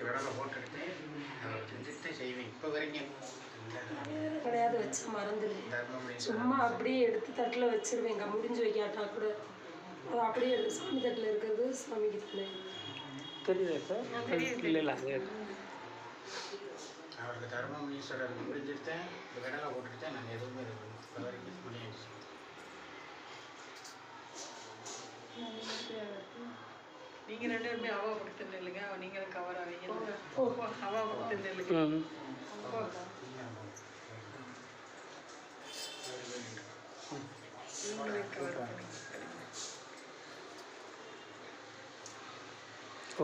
கடலை போட்டுக்கிட்டு அதை செஞ்சுட்டு செய்வேன். இப்போ வரைக்கும் கிடையாது, வச்சா மறந்துடுவேன். சும்மா அப்படியே எடுத்து தட்டில் வச்சிருவேங்க. முடிஞ்சு வைக்காட்டா கூட அது அப்படியே எடுத்து சாமி தட்டில் இருக்கிறது சாமிக்கு தானே தெரியுது சார். இல்லை இல்லை அங்கே அவருக்கு தர்மமுனீஸ்வரர் முடிஞ்சுட்டேன். இந்த கடலை போட்டுக்கிட்டேன். நாங்கள் எதுவுமே இருக்கணும் இப்போ வரைக்கும் முடியாச்சு. நீங்கள் 2 பேருமே அவா கொடுத்துட்டு இல்லைங்க, நீங்களும் கவர் ஆவீங்க. அவா கொடுத்துட்டு இல்லைங்க.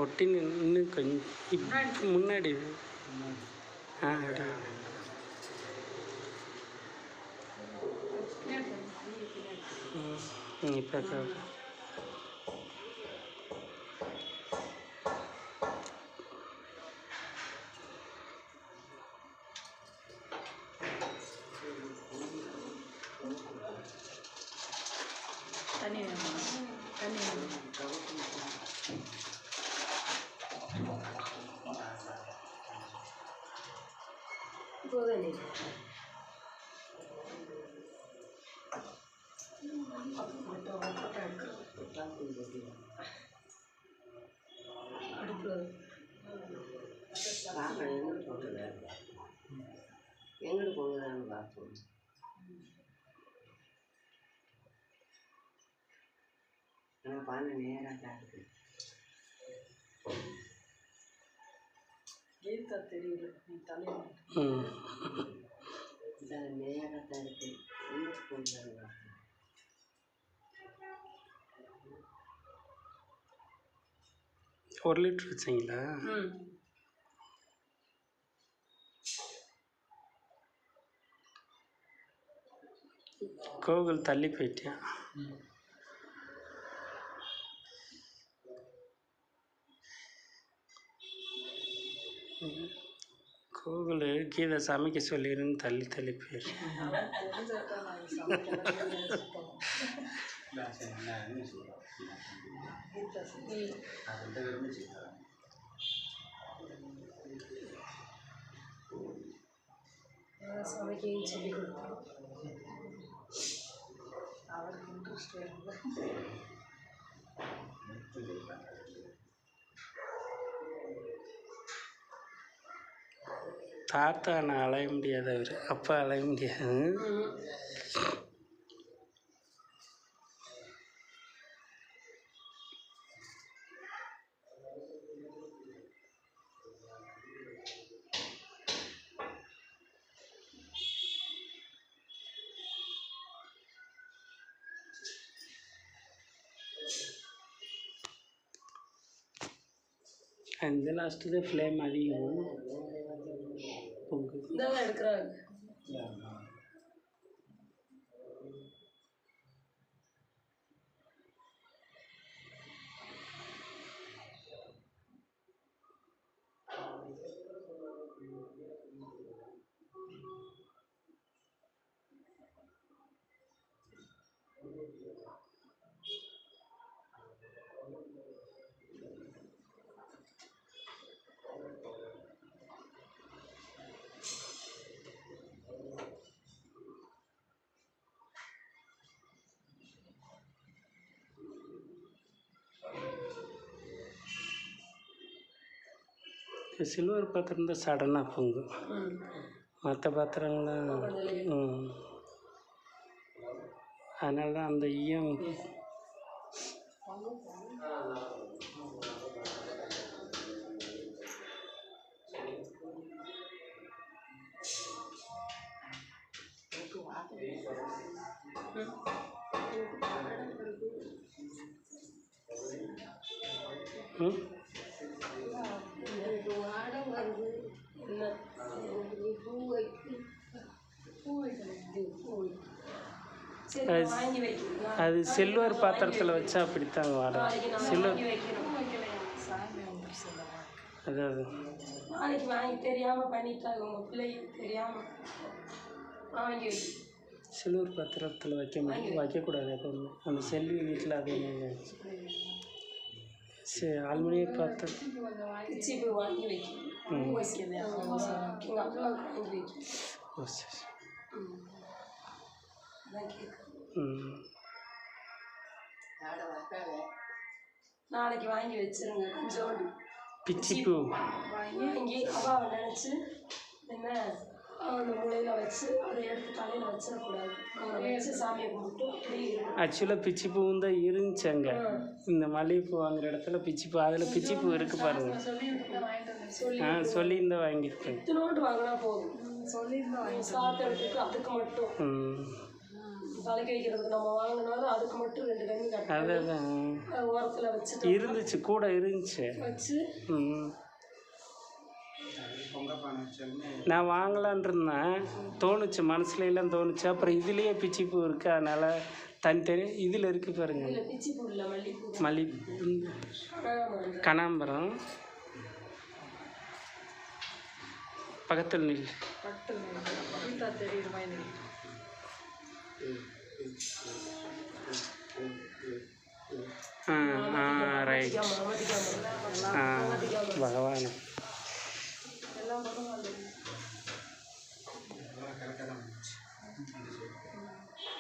ஒட்டி இன்னும் கொஞ்சம் முன்னாடி இப்போ தண்ணி வேணுமா? தண்ணி வேணும். போதும். அடுப்பில் எங்கிட்டு போகுதான்னு பார்ப்போம். ஆனால் பானை நேராக தான் இருக்குது. ஏத்தா தெரியல, நீ தலையில் நேராக தான் இருக்குது. எங்கிட்டு போகுதான்னு பார்ப்போம். ஒரு லிட்டர் வச்சிங்களா? கோவில் தள்ளி போயிட்டேன். கோவில் கீதை சமைக்க சொல்லிடுன்னு தள்ளி தள்ளி போயிடுறேன். சமைக்கையும் சொல்லி கொடுத்தோம். அவருக்கு இன்ட்ரெஸ்ட் வேணும். தாத்தா நான் அலைய முடியாதவர், அப்பா அலைய முடியாது. அந்த லாஸ்ட்டு ஃப்ளேம் அதிகம் பொங்கு. இதெல்லாம் எடுக்கிறாங்க. சில்வர் பாத்திரம் தான் சடனாக பொங்கும். மற்ற பாத்திரங்கள்லாம் அதனால தான் அந்த ஈயம் அது சில்வர் பாத்திரத்தில் வச்சா அப்படித்தாங்க வாடகை. சில்வர் அதாவது நாளைக்கு வாங்கி தெரியாமல் பண்ணிட்டாங்க, உங்கள் பிள்ளைக்கு தெரியாமல் வாங்கி வைக்க. சில்வர் பாத்திரத்தில் வைக்கக்கூடாது எப்பவுமே. அந்த செல்வி வீட்டில் அதே சரி ஆல்மணியை பார்த்து பிச்சி பூ வாங்கி வைக்கணும். பூ வைக்கிறது எங்கள் அப்பாவுக்கு வாங்கி வைக்கணும். ஓ சரி அதான் கேட்குறேன். ம் நாளைக்கு வாங்கி வச்சிருங்க கொஞ்சோண்டு பிச்சிப்பூ வாங்கி அப்பாவை நினச்சி என்ன அந்த மூலையில் வச்சு அதை எடுத்து தலையில் வச்சிடக்கூடாது. அவரை வச்சு சாமியை கும்பிட்டு அப்படியே இருக்கணும். ஆக்சுவலாக பிச்சிப்பூவும் தான் இருந்துச்சு அங்கே. இந்த மல்லிகைப்பூ வாங்குற இடத்துல பிச்சிப்பூ, அதில் பிச்சிப்பூ இருக்குது பாருங்க. சொல்லியிருந்தா வாங்கியிருக்கேன். இத்தனோட்டு வாங்கினா போதும். சாத்துறதுக்கு அதுக்கு மட்டும் தலைக்கு வைக்கிறதுக்கு நம்ம வாங்கினாலும் அதுக்கு மட்டும் 2 கண்ணி கட்டணும். அதான் ஓரத்தில் வச்சுட்டு இருந்துச்சு, கூட இருந்துச்சு. வச்சு பொங்கப்பானை வச்சாலுமே நான் வாங்கலான் இருந்தேன், தோணுச்சு மனசுல எல்லாம் தோணுச்சு. அப்புறம் இதுலேயே பிச்சிப்பூ இருக்குது, அதனால் தனித்தனி இதில் இருக்குது பாருங்க. இல்லை பிச்சி பூ இல்லை மல்லிகைப்பூ, மல்லிகைப்பூ, கனகாம்பரம். கனகாம்பரம் பக்கத்தில் நில். பட்டு கவிதா தெரியுற மாதிரி ரைட். மதிக்காமல் பகவான்